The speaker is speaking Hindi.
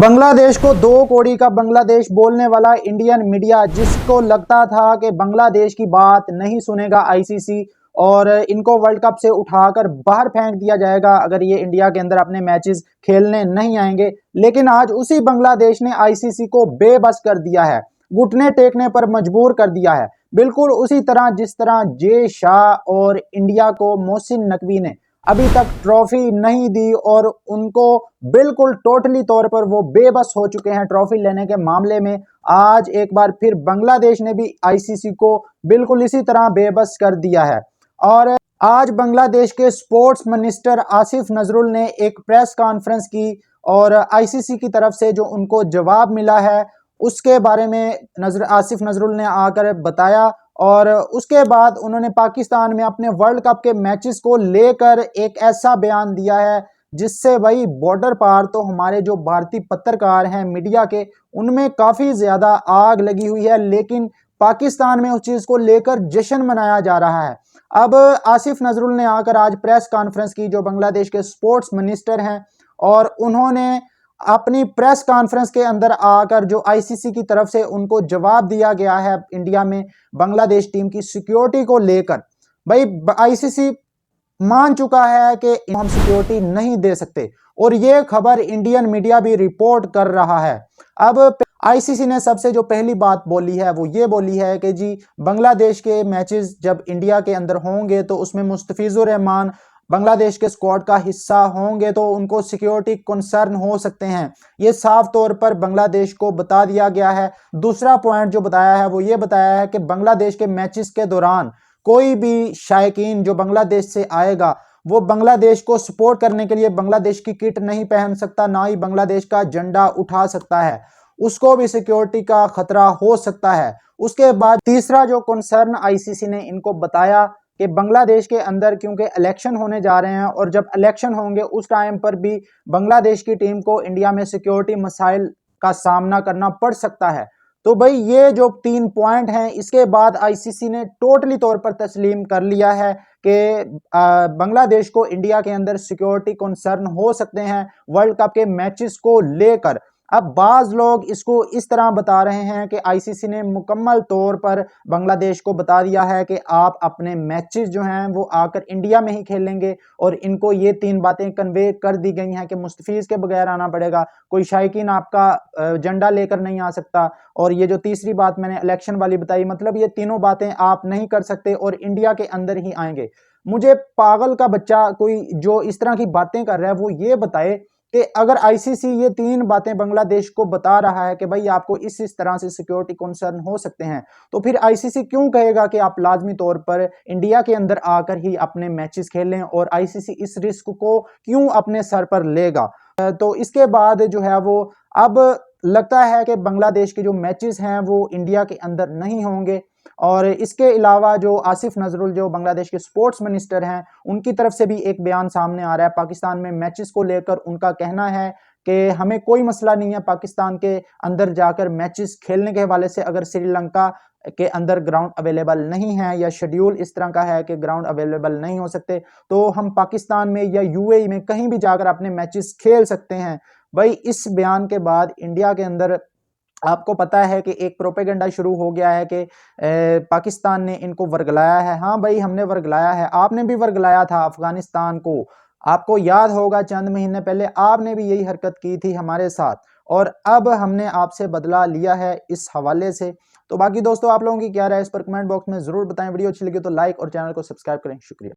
बांग्लादेश को 2 कौड़ी का बांग्लादेश बोलने वाला इंडियन मीडिया, जिसको लगता था कि बांग्लादेश की बात नहीं सुनेगा आईसीसी और इनको वर्ल्ड कप से उठाकर बाहर फेंक दिया जाएगा अगर ये इंडिया के अंदर अपने मैचेस खेलने नहीं आएंगे। लेकिन आज उसी बांग्लादेश ने आईसीसी को बेबस कर दिया है, घुटने टेकने पर मजबूर कर दिया है। बिल्कुल उसी तरह जिस तरह जे शाह और इंडिया को मोहसिन नकवी ने अभी तक ट्रॉफी नहीं दी और उनको बिल्कुल टोटली तौर पर वो बेबस हो चुके हैं ट्रॉफी लेने के मामले में। आज एक बार फिर बांग्लादेश ने भी आईसीसी को बिल्कुल इसी तरह बेबस कर दिया है। और आज बांग्लादेश के स्पोर्ट्स मिनिस्टर आसिफ नजरुल ने एक प्रेस कॉन्फ्रेंस की और आईसीसी की तरफ से जो उनको जवाब मिला है उसके बारे में आसिफ नजरुल ने आकर बताया। और उसके बाद उन्होंने पाकिस्तान में अपने वर्ल्ड कप के मैचेस को लेकर एक ऐसा बयान दिया है जिससे भाई बॉर्डर पार तो हमारे जो भारतीय पत्रकार हैं मीडिया के, उनमें काफी ज्यादा आग लगी हुई है। लेकिन पाकिस्तान में उस चीज को लेकर जश्न मनाया जा रहा है। अब आसिफ नजरुल ने आकर आज प्रेस कॉन्फ्रेंस की, जो बांग्लादेश के स्पोर्ट्स मिनिस्टर हैं, और उन्होंने अपनी प्रेस कॉन्फ्रेंस के अंदर आकर जो आईसीसी की तरफ से उनको जवाब दिया गया है इंडिया में बांग्लादेश टीम की सिक्योरिटी को लेकर, भाई आईसीसी मान चुका है कि हम सिक्योरिटी नहीं दे सकते और ये खबर इंडियन मीडिया भी रिपोर्ट कर रहा है। अब आईसीसी ने सबसे जो पहली बात बोली है वो ये बोली है कि जी बांग्लादेश के मैचेस जब इंडिया के अंदर होंगे तो उसमें मुस्तफिजुर रहमान बांग्लादेश के स्क्वाड का हिस्सा होंगे तो उनको सिक्योरिटी कंसर्न हो सकते हैं। ये साफ तौर पर बांग्लादेश को बता दिया गया है। दूसरा पॉइंट जो बताया है वो ये बताया है कि बांग्लादेश के मैचेस के दौरान कोई भी शायकीन जो बांग्लादेश से आएगा वो बांग्लादेश को सपोर्ट करने के लिए बांग्लादेश की किट नहीं पहन सकता, ना ही बांग्लादेश का झंडा उठा सकता है, उसको भी सिक्योरिटी का खतरा हो सकता है। उसके बाद तीसरा जो कंसर्न आईसीसी ने इनको बताया कि बांग्लादेश के अंदर क्योंकि इलेक्शन होने जा रहे हैं और जब इलेक्शन होंगे उस टाइम पर भी बांग्लादेश की टीम को इंडिया में सिक्योरिटी मसाइल का सामना करना पड़ सकता है। तो भाई ये जो 3 पॉइंट हैं, इसके बाद आईसीसी ने टोटली तौर पर तस्लीम कर लिया है कि बांग्लादेश को इंडिया के अंदर सिक्योरिटी कंसर्न हो सकते हैं वर्ल्ड कप के मैचेस को लेकर। अब बाज लोग इसको इस तरह बता रहे हैं कि आईसीसी ने मुकम्मल तौर पर बांग्लादेश को बता दिया है कि आप अपने मैचेस जो हैं वो आकर इंडिया में ही खेलेंगे और इनको ये 3 बातें कन्वे कर दी गई हैं कि मुस्तफीज के बगैर आना पड़ेगा, कोई शायकीन आपका झंडा लेकर नहीं आ सकता, और ये जो तीसरी बात मैंने इलेक्शन वाली बताई, मतलब ये तीनों बातें आप नहीं कर सकते और इंडिया के अंदर ही आएंगे। मुझे पागल का बच्चा कोई जो इस तरह की बातें कर रहा है वो ये बताए कि अगर आईसीसी ये 3 बातें बांग्लादेश को बता रहा है कि भाई आपको इस तरह से सिक्योरिटी कंसर्न हो सकते हैं, तो फिर आईसीसी क्यों कहेगा कि आप लाजमी तौर पर इंडिया के अंदर आकर ही अपने मैचेस खेलें, और आईसीसी इस रिस्क को क्यों अपने सर पर लेगा। तो इसके बाद जो है वो अब लगता है कि बांग्लादेश के जो मैचेस हैं वो इंडिया के अंदर नहीं होंगे। और इसके अलावा जो आसिफ नजरुल जो बांग्लादेश के स्पोर्ट्स मिनिस्टर हैं, उनकी तरफ से भी एक बयान सामने आ रहा है पाकिस्तान में मैचेस को लेकर। उनका कहना है कि हमें कोई मसला नहीं है पाकिस्तान के अंदर जाकर मैचेस खेलने के हवाले से, अगर श्रीलंका के अंदर ग्राउंड अवेलेबल नहीं है या शेड्यूल इस तरह का है कि ग्राउंड अवेलेबल नहीं हो सकते, तो हम पाकिस्तान में या यूएई में कहीं भी जाकर अपने मैचेस खेल सकते हैं। भाई इस बयान के बाद इंडिया के अंदर आपको पता है कि एक प्रोपेगेंडा शुरू हो गया है कि पाकिस्तान ने इनको वर्गलाया है। हाँ भाई, हमने वर्गलाया है, आपने भी वर्गलाया था अफगानिस्तान को। आपको याद होगा चंद महीने पहले आपने भी यही हरकत की थी हमारे साथ, और अब हमने आपसे बदला लिया है इस हवाले से। तो बाकी दोस्तों आप लोगों की क्या राय इस पर कमेंट बॉक्स में जरूर बताएं। वीडियो अच्छी लगी तो लाइक और चैनल को सब्सक्राइब करें। शुक्रिया।